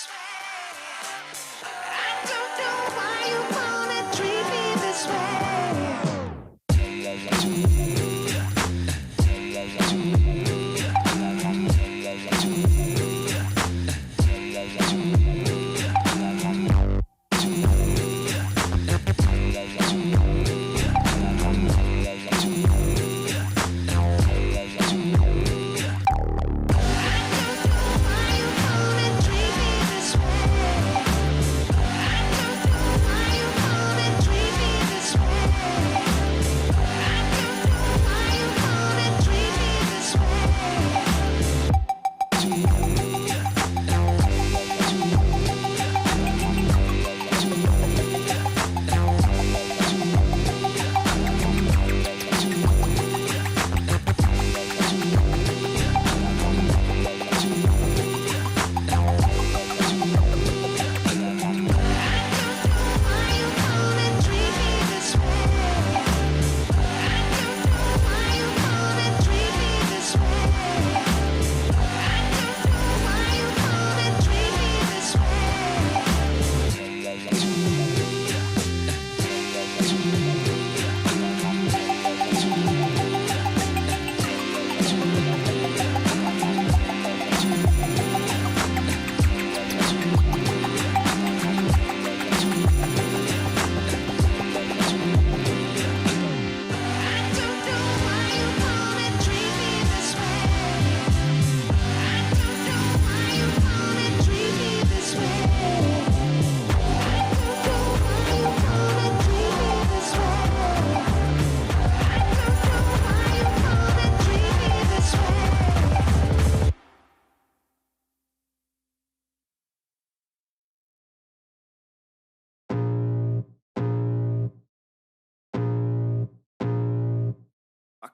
this way. I don't know why you wanna treat me this way.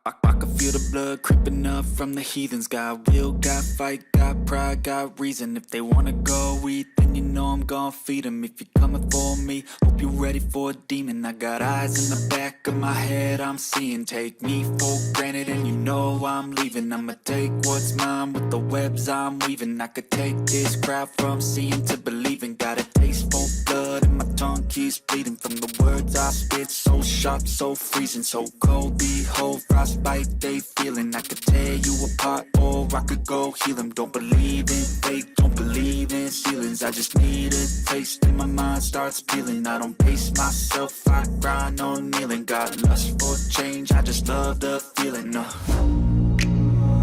I can feel the blood creeping up from the heathens. Got will, got fight, got pride, got reason. If they wanna go eat, then you know I'm gon' feed them. If you're coming for me, hope you're ready for a demon. I got eyes in the back of my head, I'm seeing. Take me for granted and you know I'm leaving. I'ma take what's mine with the webs I'm weaving. I could take this crowd from seeing to believing. Got a taste for blood and my tongue keeps bleeding from the words I spit. So sharp, so freezing, so cold. Behold, frostbite they feeling. I could tear you apart or I could go heal them. Don't believe in fate, don't believe in ceilings. I just need a taste and my mind starts peeling. I don't pace myself, I grind on kneeling. Got lust for change, I just love the feeling.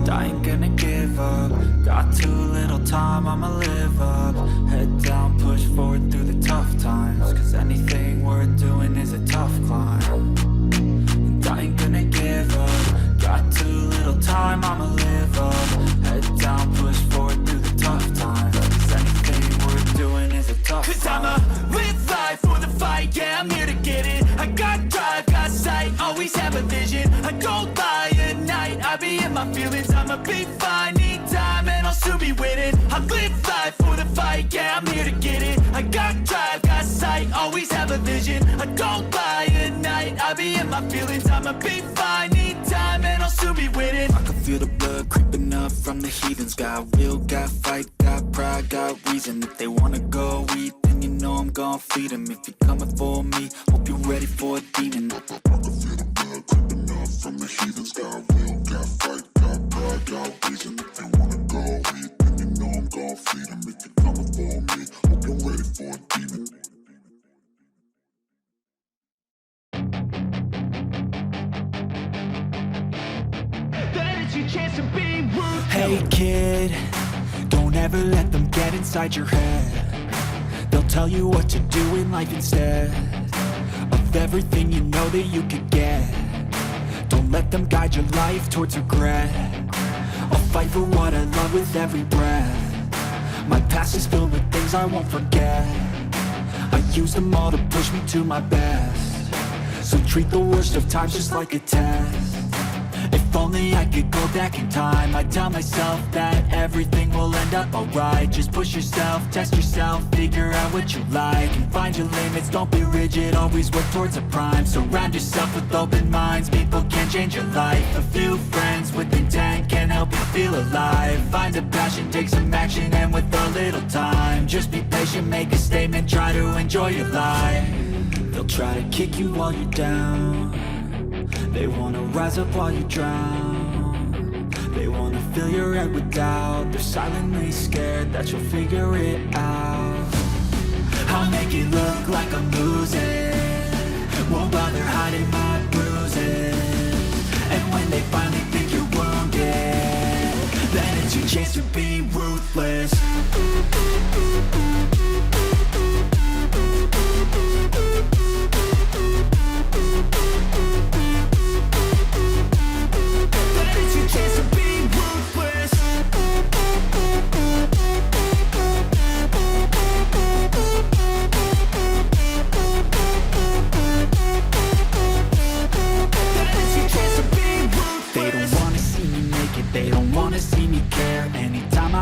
I ain't gonna give up. Got too little time, I'ma live up. Head down, push forward through the tough times. Cause anything worth doing is a tough climb. And I ain't gonna give up. Got too little time, I'ma live up. Head down, push forward through the tough times. Cause anything worth doing is a tough climb. Cause I'ma live life for the fight, yeah, I'm here to get it. I got drive, got sight, always have a vision. I don't lie at night, I be in my feelings. I'ma be fine, need time, and I'll soon be winning. I live life for the fight, yeah, I'm here to get it. I got drive, got sight, always have a vision. I don't lie at night, I be in my feelings. I'ma be fine, need time, and I'll soon be winning. I can feel the blood creeping up from the heathens. Got will, got fight, got pride, got reason. If they wanna go eat, then you know I'm gon' feed them. If you're coming for me, hope you're ready for a demon. I can feel the blood creeping up from the heathens. Got will, got fight, got pride, got reason. If they wanna go eat, then you know I'm gon' feed them. If you're coming for me, hope you're ready for a demon. Hey kid, don't ever let them get inside your head. They'll tell you what to do in life instead of everything you know that you could get. Don't let them guide your life towards regret. I'll fight for what I love with every breath. My past is filled with things I won't forget. I use them all to push me to my best. So treat the worst of times just like a test. If only I could go back in time, I tell myself that everything will end up alright. Just push yourself, test yourself, figure out what you like, and find your limits, don't be rigid, always work towards a prime. Surround yourself with open minds, people can change your life. A few friends with intent can help you feel alive. Find a passion, take some action, and with a little time, just be patient, make a statement, try to enjoy your life. They'll try to kick you while you're down, they wanna rise up while you drown, they wanna fill your head with doubt, they're silently scared that you'll figure it out. I'll make it look like I'm losing, won't bother hiding my bruises, and when they finally think you're wounded, then it's your chance to be ruthless.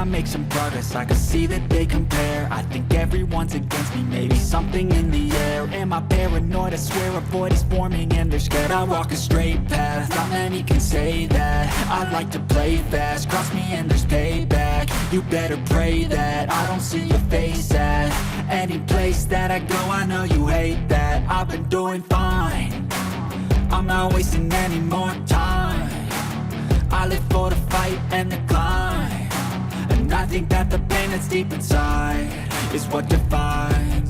Make some progress, I can see that they compare. I think everyone's against me, maybe something in the air. Am I paranoid? I swear a void is forming and they're scared. I walk a straight path, not many can say that. I like to play fast, cross me and there's payback. You better pray that I don't see your face at any place that I go. I know you hate that. I've been doing fine, I'm not wasting any more time. I live for the fight and the climb, and I think that the pain that's deep inside is what defines.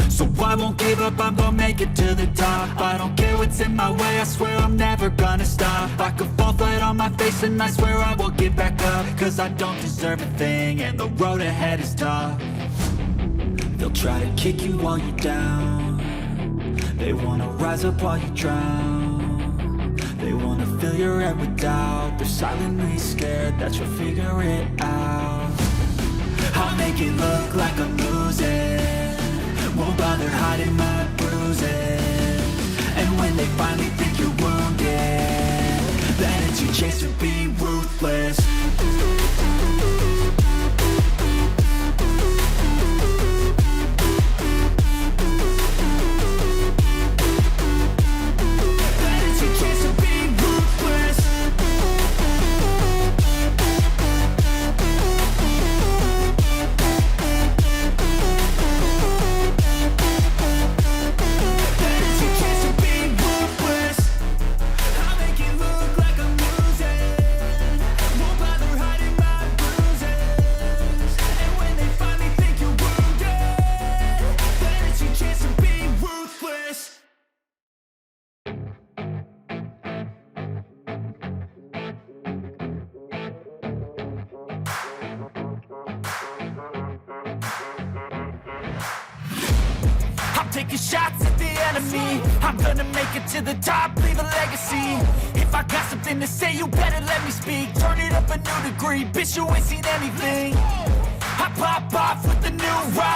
So I won't give up, I'm gonna make it to the top. I don't care what's in my way, I swear I'm never gonna stop. I could fall flat on my face and I swear I will get back up, cause I don't deserve a thing and the road ahead is tough. They'll try to kick you while you're down, they wanna rise up while you drown, they wanna fill your head with doubt, they're silently scared that you'll figure it out. I'll make it look like I'm losing, won't bother hiding my bruises, and when they finally think you're wounded, then it's your chance to be ruthless. Taking shots at the enemy, I'm gonna make it to the top, leave a legacy. If I got something to say, you better let me speak. Turn it up a new degree, bitch, you ain't seen anything. I pop off with the new rock.